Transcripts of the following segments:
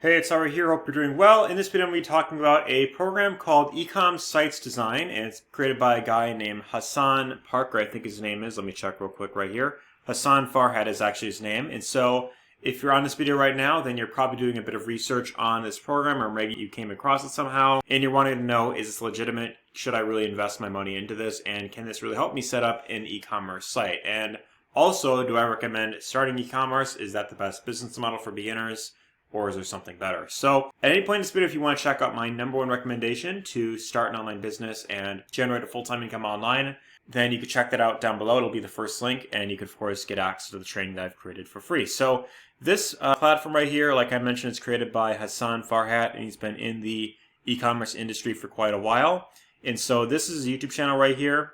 Hey, it's Ari here. Hope you're doing well. In this video, I'm going to be talking about a program called Ecom Sites Design, and it's created by a guy named Hassan Parker, I think his name is. Let me check real quick right here. Hassan Farhat is actually his name. And so if you're on this video right now, then you're probably doing a bit of research on this program, or maybe you came across it somehow, and you're wanting to know, is this legitimate? Should I really invest my money into this? And can this really help me set up an e-commerce site? And also, do I recommend starting e-commerce? Is that the best business model for beginners? Or is there something better? So at any point in this video, if you want to check out my #1 recommendation to start an online business and generate a full-time income online, then you can check that out down below. It'll be the first link, and you can, of course, get access to the training that I've created for free. So this platform right here, like I mentioned, is created by Hassan Farhat, and he's been in the e-commerce industry for quite a while. And so this is a YouTube channel right here.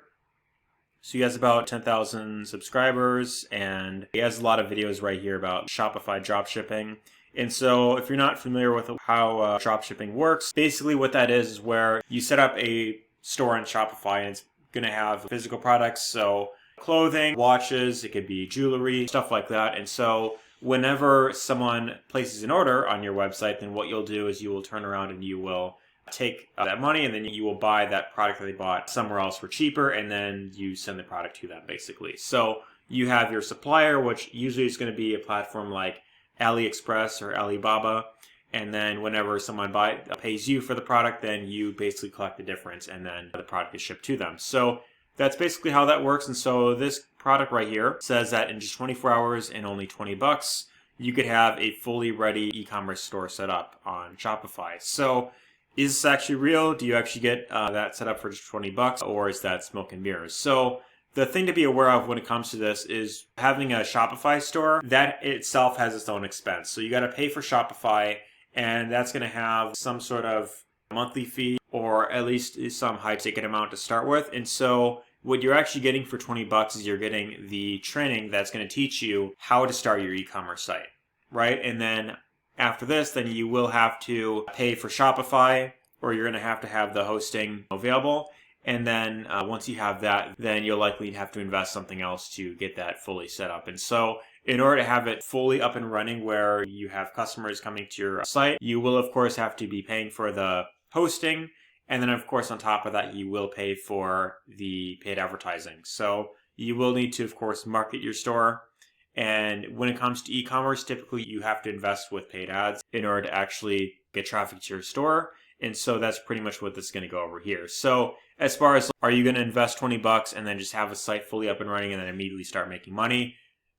So he has about 10,000 subscribers, and he has a lot of videos right here about Shopify dropshipping. And so if you're not familiar with how dropshipping works, basically what that is where you set up a store on Shopify, and it's going to have physical products, so clothing, watches, it could be jewelry, stuff like that. And so whenever someone places an order on your website, then what you'll do is you will turn around and you will take that money, and then you will buy that product that they bought somewhere else for cheaper, and then you send the product to them, basically. So you have your supplier, which usually is going to be a platform like AliExpress or Alibaba, and then whenever someone pays you for the product, then you basically collect the difference, and then the product is shipped to them. So that's basically how that works. And so this product right here says that in just 24 hours and only $20, you could have a fully ready e-commerce store set up on Shopify. So is this actually real? Do you actually get that set up for just $20, or is that smoke and mirrors? So the thing to be aware of when it comes to this is having a Shopify store, that itself has its own expense. So you got to pay for Shopify, and that's going to have some sort of monthly fee, or at least some high ticket amount to start with. And so what you're actually getting for $20 is you're getting the training that's going to teach you how to start your e-commerce site, right? And then after this, then you will have to pay for Shopify, or you're going to have the hosting available. And then once you have that, then you'll likely have to invest something else to get that fully set up. And so in order to have it fully up and running where you have customers coming to your site, you will, of course, have to be paying for the hosting. And then, of course, on top of that, you will pay for the paid advertising. So you will need to, of course, market your store. And when it comes to e-commerce, typically you have to invest with paid ads in order to actually get traffic to your store. And so that's pretty much what this is going to go over here. So as far as, are you going to invest $20 and then just have a site fully up and running and then immediately start making money?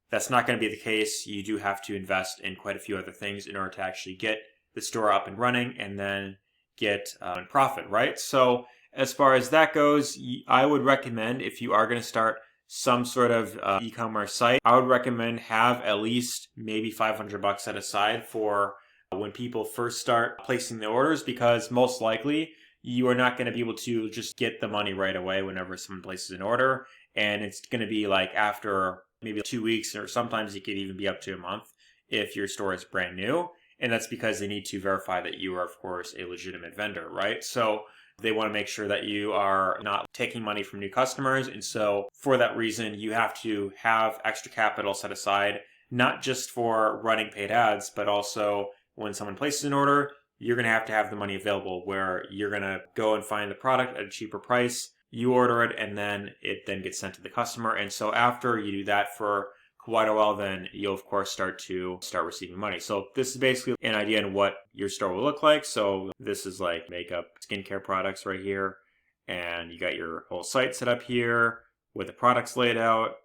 That's not going to be the case. You do have to invest in quite a few other things in order to actually get the store up and running and then get profit, right? So as far as that goes, I would recommend, if you are going to start some sort of e-commerce site, I would recommend have at least maybe $500 set aside for when people first start placing the orders, because most likely you are not going to be able to just get the money right away whenever someone places an order. And it's going to be like after maybe 2 weeks, or sometimes it could even be up to a month if your store is brand new. And that's because they need to verify that you are, of course, a legitimate vendor, right? So they want to make sure that you are not taking money from new customers. And so for that reason, you have to have extra capital set aside, not just for running paid ads, but also when someone places an order, you're going to have the money available where you're going to go and find the product at a cheaper price. You order it, and then it then gets sent to the customer. And so after you do that for quite a while, then you'll, of course, start receiving money. So this is basically an idea on what your store will look like. So this is like makeup, skincare products right here. And you got your whole site set up here with the products laid out.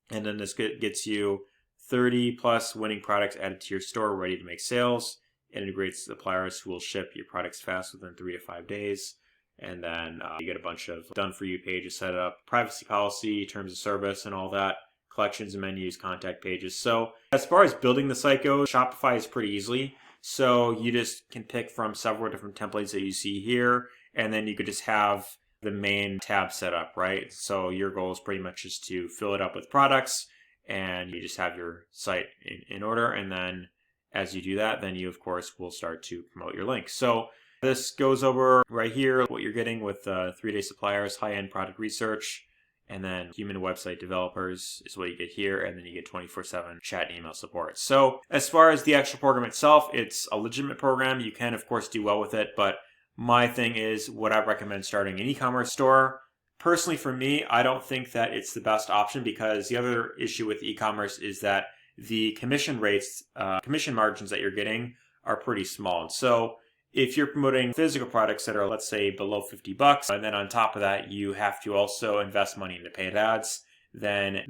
And then this gets you 30 plus winning products added to your store ready to make sales. It integrates suppliers who will ship your products fast within 3 to 5 days. And then you get a bunch of done-for-you pages set up, privacy policy, terms of service, and all that, collections and menus, contact pages. So as far as building the site goes, Shopify is pretty easy. So you just can pick from several different templates that you see here, and then you could just have the main tab set up, right? So your goal is pretty much just to fill it up with products, and you just have your site in order. And then as you do that, then you, of course, will start to promote your link. So this goes over right here what you're getting with 3-day suppliers, high-end product research, And then human website developers is what you get here, and then you get 24/7 chat and email support. So as far as the actual program itself, it's a legitimate program. You can, of course, do well with it, but my thing is, would I recommend starting an e-commerce store? Personally, for me, I don't think that it's the best option, because the other issue with e-commerce is that the commission rates, commission margins that you're getting are pretty small. So if you're promoting physical products that are, let's say, below $50, and then on top of that, you have to also invest money into paid ads, then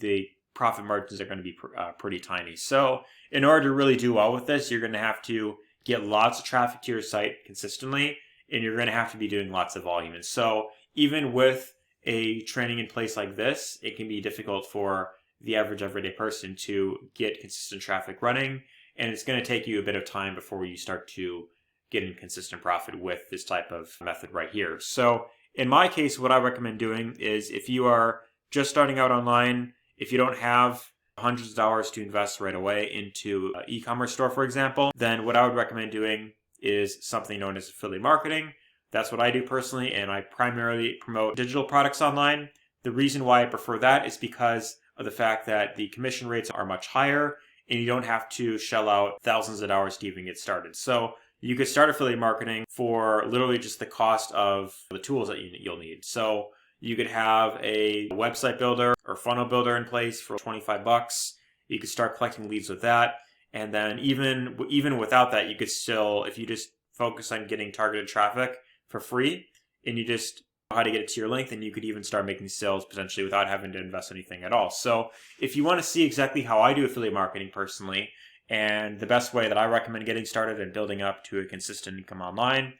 the profit margins are going to be pretty tiny. So in order to really do well with this, you're going to have to get lots of traffic to your site consistently, and you're going to have to be doing lots of volume. And so even with a training in place like this, it can be difficult for the average everyday person to get consistent traffic running, and it's going to take you a bit of time before you start to get in consistent profit with this type of method right here. So in my case, what I recommend doing is, if you are just starting out online, if you don't have hundreds of dollars to invest right away into an e-commerce store, for example, then what I would recommend doing is something known as affiliate marketing. That's what I do personally, and I primarily promote digital products online. The reason why I prefer that is because of the fact that the commission rates are much higher, and you don't have to shell out thousands of dollars to even get started. So you could start affiliate marketing for literally just the cost of the tools that you'll need. So you could have a website builder or funnel builder in place for $25. You could start collecting leads with that. And then even without that, you could still, if you just focus on getting targeted traffic for free, and you just know how to get it to your link, then you could even start making sales potentially without having to invest anything at all. So if you want to see exactly how I do affiliate marketing personally, and the best way that I recommend getting started and building up to a consistent income online,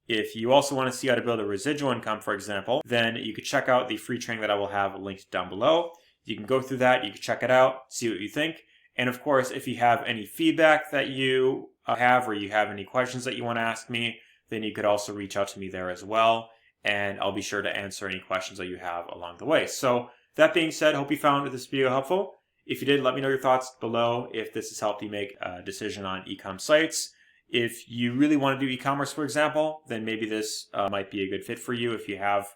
if you also want to see how to build a residual income, for example, then you could check out the free training that I will have linked down below. You can go through that, you can check it out, see what you think. And of course, if you have any feedback that you have, or you have any questions that you want to ask me, then you could also reach out to me there as well, and I'll be sure to answer any questions that you have along the way. So that being said, hope you found this video helpful. If you did, let me know your thoughts below if this has helped you make a decision on e-com sites. If you really want to do e-commerce, for example, then maybe this might be a good fit for you if you have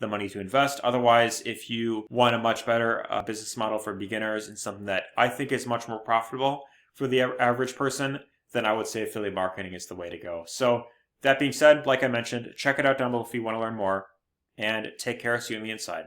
the money to invest. Otherwise, if you want a much better business model for beginners and something that I think is much more profitable for the average person, then I would say affiliate marketing is the way to go. So that being said, like I mentioned, check it out down below if you want to learn more, and take care. See you on the inside.